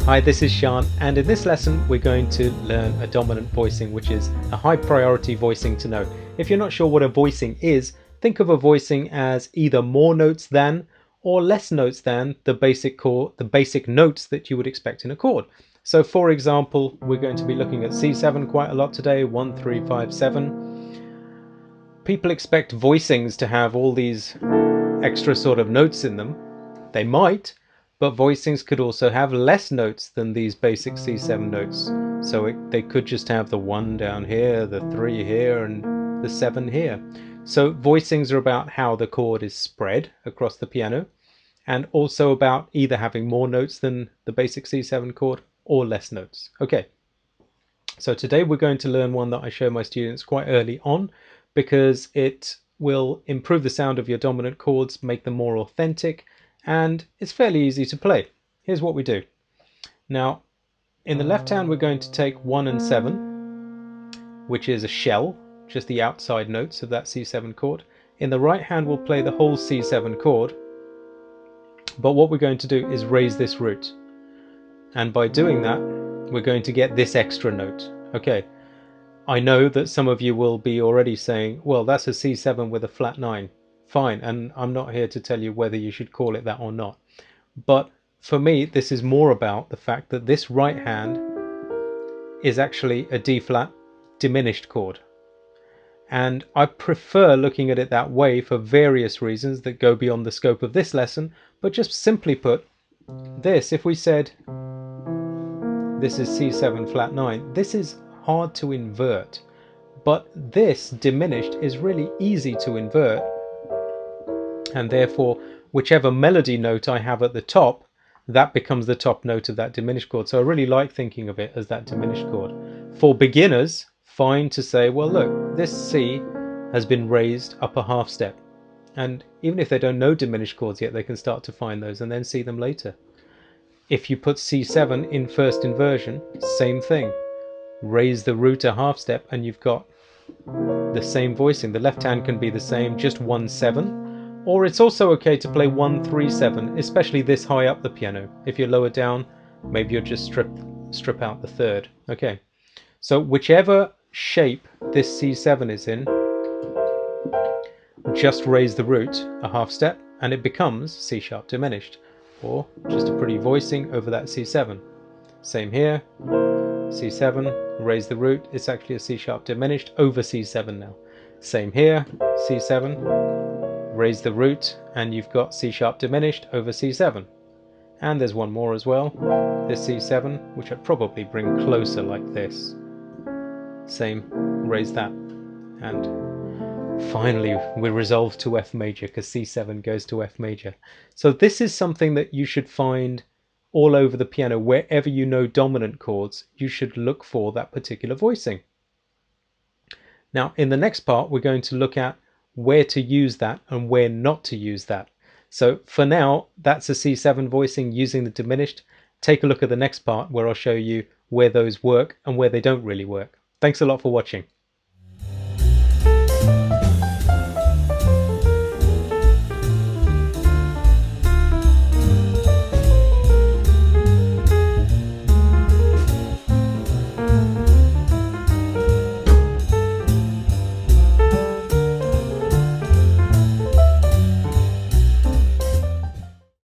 Hi, this is Sean, and in this lesson we're going to learn a dominant voicing, which is a high priority voicing to know. If you're not sure what a voicing is, think of a voicing as either more notes than or less notes than the basic chord, the basic notes that you would expect in a chord. So for example, we're going to be looking at C7 quite a lot today, 1, 3, 5, 7. People expect voicings to have all these extra sort of notes in them. They might, but voicings could also have less notes than these basic C7 notes. So they could just have the 1 down here, the 3 here, and the 7 here. So voicings are about how the chord is spread across the piano, and also about either having more notes than the basic C7 chord or less notes. Okay, so today we're going to learn one that I show my students quite early on because it will improve the sound of your dominant chords, make them more authentic, and it's fairly easy to play. Here's what we do. Now, in the left hand we're going to take 1 and 7, which is a shell, just the outside notes of that C7 chord. In the right hand we'll play the whole C7 chord, but what we're going to do is raise this root. And by doing that, we're going to get this extra note. Okay, I know that some of you will be already saying, well, that's a C7 with a flat 9. Fine, and I'm not here to tell you whether you should call it that or not. But for me, this is more about the fact that this right hand is actually a D flat diminished chord. And I prefer looking at it that way for various reasons that go beyond the scope of this lesson. But just simply put, this, if we said this is C7 flat 9, this is hard to invert. But this diminished is really easy to invert. And therefore, whichever melody note I have at the top, that becomes the top note of that diminished chord. So I really like thinking of it as that diminished chord. For beginners, fine to say, well, look, this C has been raised up a half step. And even if they don't know diminished chords yet, they can start to find those and then see them later. If you put C7 in first inversion, same thing. Raise the root a half step and you've got the same voicing. The left hand can be the same, just 1, 7. Or it's also okay to play 1, 3, 7, especially this high up the piano. If you're lower down, maybe you'll just strip out the third. Okay, so whichever shape this C7 is in, just raise the root a half step and it becomes C sharp diminished, or just a pretty voicing over that C7. Same here, C7, raise the root, it's actually a C sharp diminished over C7 now. Same here, C7, raise the root and you've got C sharp diminished over C7. And there's one more as well, this C7, which I'd probably bring closer like this. Same, raise that. And finally we're resolved to F major because C7 goes to F major. So this is something that you should find all over the piano. Wherever you know dominant chords, you should look for that particular voicing. Now in the next part we're going to look at where to use that and where not to use that. So for now, that's a C7 voicing using the diminished. Take a look at the next part where I'll show you where those work and where they don't really work. Thanks a lot for watching.